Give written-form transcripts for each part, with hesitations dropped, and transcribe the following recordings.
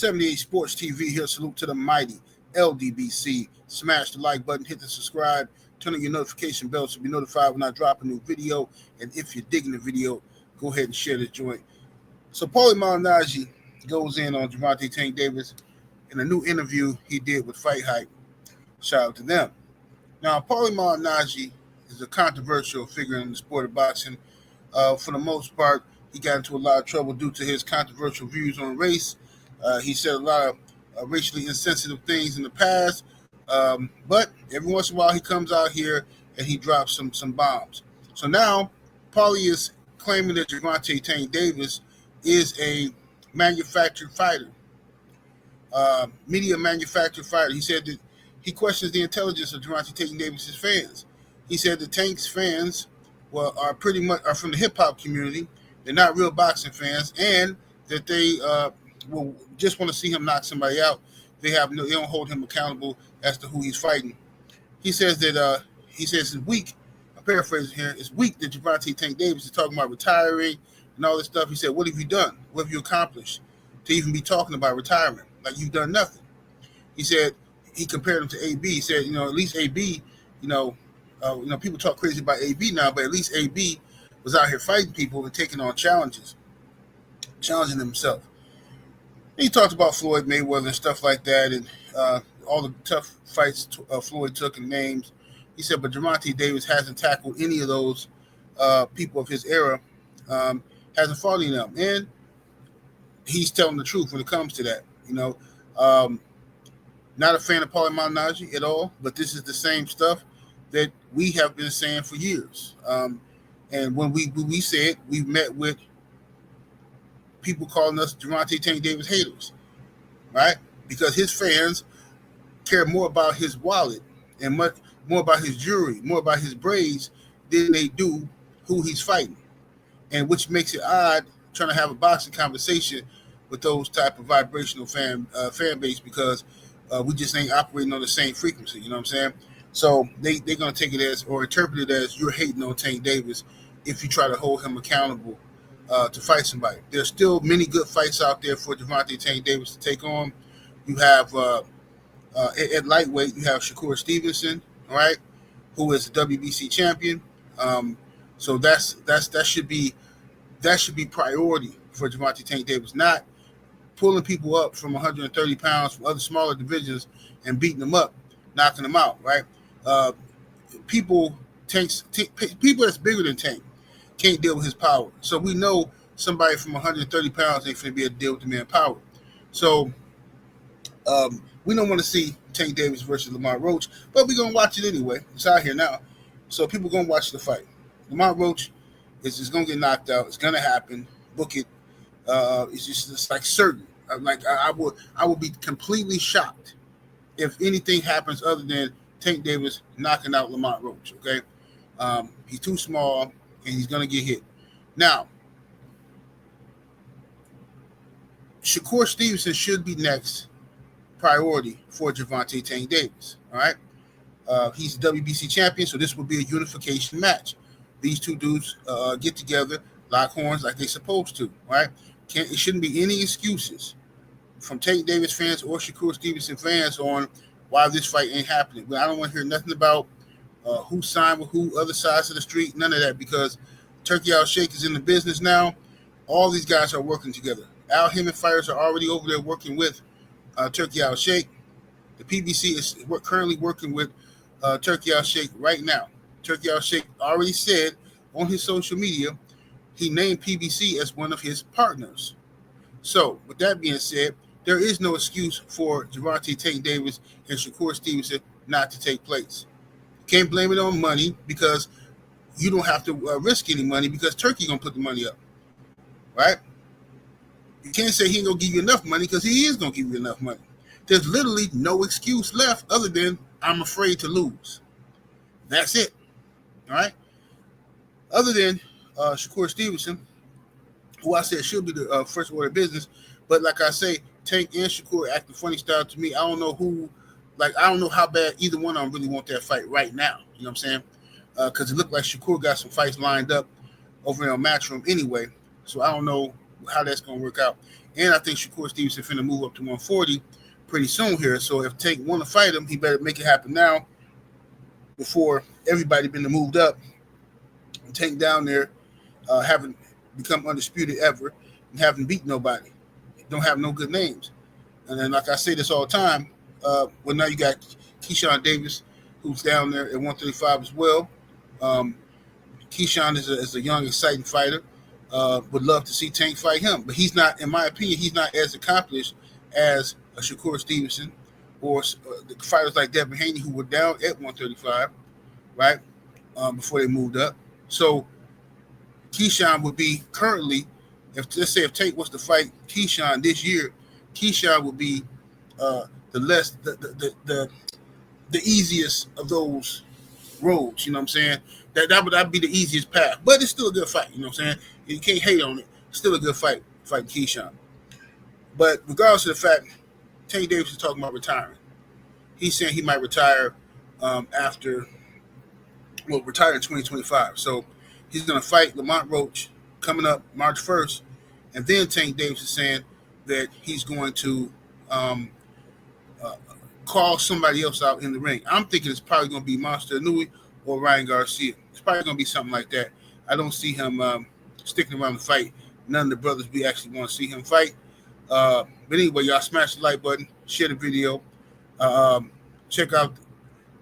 78 Sports TV here. Salute to the mighty ldbc. Smash the like button, hit the subscribe, turn on your notification bell to be notified when I drop a new video. And if you're digging the video, go ahead and share this joint. So Paulie Malignaggi goes in on Gervonta Tank Davis in a new interview he did with Fight Hype. Shout out to them. Now, Paulie Malignaggi is a controversial figure in the sport of boxing. For the most part, he got into a lot of trouble due to his controversial views on race. He said a lot of racially insensitive things in the past. But every once in a while, he comes out here and he drops some bombs. So now, Paulie is claiming that Gervonta Tank Davis is a manufactured fighter, media manufactured fighter. He said that he questions the intelligence of Gervonta Tank Davis's fans. He said the Tank's fans are pretty much from the hip hop community. They're not real boxing fans, and that they will just want to see him knock somebody out. They don't hold him accountable as to who he's fighting. He says that it's weak. I'm paraphrasing here. It's weak that Gervonta Tank Davis is talking about retiring and all this stuff. He said, "What have you done? What have you accomplished to even be talking about retirement? Like you've done nothing." He said he compared him to AB. He said, at least AB, people talk crazy about AB now, but at least AB was out here fighting people and taking on challenging himself. He talked about Floyd Mayweather and stuff like that, and all the tough fights Floyd took and names. He said, but Gervonta Davis hasn't tackled any of those people of his era, hasn't fought any of them. And he's telling the truth when it comes to that. Not a fan of Paulie Malignaggi at all, but this is the same stuff that we have been saying for years. And when we said, we've met with people calling us Gervonta Tank Davis haters, right? Because his fans care more about his wallet and much more about his jewelry, more about his braids than they do who he's fighting. And which makes it odd trying to have a boxing conversation with those type of vibrational fan base, because we just ain't operating on the same frequency. You know what I'm saying? So they're going to take it as, or interpret it as, you're hating on Tank Davis if you try to hold him accountable to fight somebody. There's still many good fights out there for Gervonta Tank Davis to take on. You have at lightweight, you have Shakur Stevenson, all right, who is the WBC champion. So that should be priority for Gervonta Tank Davis, not pulling people up from 130 pounds from other smaller divisions and beating them up, knocking them out, right? People that's bigger than Tank can't deal with his power. So we know somebody from 130 pounds ain't going to be able to deal with the man power. So we don't want to see Tank Davis versus Lamont Roach, but we're going to watch it anyway. It's out here now. So people going to watch the fight. Lamont Roach is just going to get knocked out. It's going to happen. Book it. It's like certain. I would be completely shocked if anything happens other than Tank Davis knocking out Lamont Roach. Okay, he's too small and he's gonna get hit. Now, Shakur Stevenson should be next priority for Gervonta Tank Davis. All right, he's the WBC champion, so this will be a unification match. These two dudes get together, lock horns like they're supposed to. All right. It shouldn't be any excuses from Tank Davis fans or Shakur Stevenson fans on why this fight ain't happening. But I don't want to hear nothing about who signed with who, other sides of the street, none of that, because Turkey Al Sheikh is in the business now. All these guys are working together. Al Hammond fighters are already over there working with Turkey Al Sheikh. The PBC is currently working with Turkey Al Sheikh right now. Turkey Al Sheikh already said on his social media he named PBC as one of his partners. So, with that being said, there is no excuse for Gervonta Tank Davis and Shakur Stevenson not to take place. You can't blame it on money, because you don't have to risk any money, because Turkey going to put the money up, right? You can't say he ain't going to give you enough money, because he is going to give you enough money. There's literally no excuse left other than I'm afraid to lose. That's it, all right? Other than Shakur Stevenson, who I said should be the first order of business, but like I say, Tank and Shakur acting funny style to me. I don't know how bad either one of them really want that fight right now. You know what I'm saying? Because it looked like Shakur got some fights lined up over there on Matchroom anyway. So I don't know how that's going to work out. And I think Shakur Stevenson finna move up to 140 pretty soon here. So if Tank want to fight him, he better make it happen now before everybody been moved up. And Tank down there haven't become undisputed ever and haven't beat nobody. Don't have no good names. And then, like I say this all the time, well, now you got Keyshawn Davis, who's down there at 135 as well. Keyshawn is a young, exciting fighter. Would love to see Tank fight him, but he's not, in my opinion, he's not as accomplished as a Shakur Stevenson or the fighters like Devin Haney, who were down at 135, right, before they moved up. So Keyshawn would be currently, let's say if Tank was to fight Keyshawn this year, Keyshawn would be the easiest of those roads. You know what I'm saying? That'd be the easiest path, but it's still a good fight. You know what I'm saying? You can't hate on it. It's still a good fight, fighting Keyshawn. But regardless of the fact, Tank Davis is talking about retiring. He's saying he might retire retire in 2025. So he's going to fight Lamont Roach coming up March 1st. And then Tank Davis is saying that he's going to call somebody else out in the ring. I'm thinking it's probably going to be Monster Inouye or Ryan Garcia. It's probably going to be something like that. I don't see him sticking around the fight. None of the brothers we actually want to see him fight. But anyway, y'all smash the like button, share the video, check out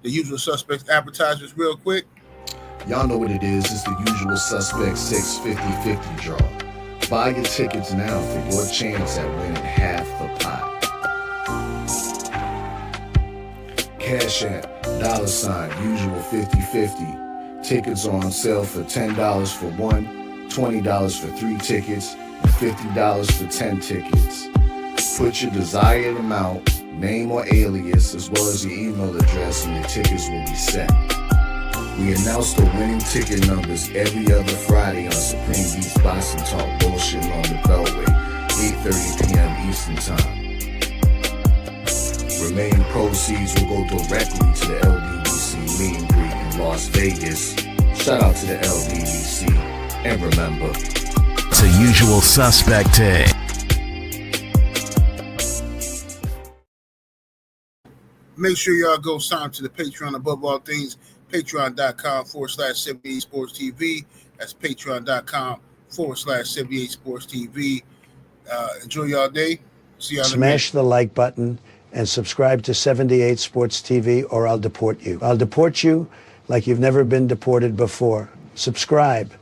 the Usual Suspects advertisements real quick. Y'all know what it is. It's the Usual Suspects 650-50 draw. Buy your tickets now for your chance at winning half the pot. Cash App, $ Usual 50-50. Tickets are on sale for $10 for one, $20 for 3 tickets, and $50 for 10 tickets. Put your desired amount, name or alias, as well as your email address, and your tickets will be set. We announce the winning ticket numbers every other Friday on Supreme Beats Boxing Talk Bullshit on the Beltway, 8:30 p.m. Eastern Time. Remaining proceeds will go directly to the ldbc meet and greet in Las Vegas. Shout out to the ldbc, and remember, it's a Usual Suspect day. Make sure y'all go sign to the Patreon above all things. Patreon.com/78 Sports TV. That's Patreon.com/78 Sports TV. Enjoy y'all day. See y'all. Smash the like button and subscribe to 78 Sports TV, or I'll deport you. I'll deport you like you've never been deported before. Subscribe.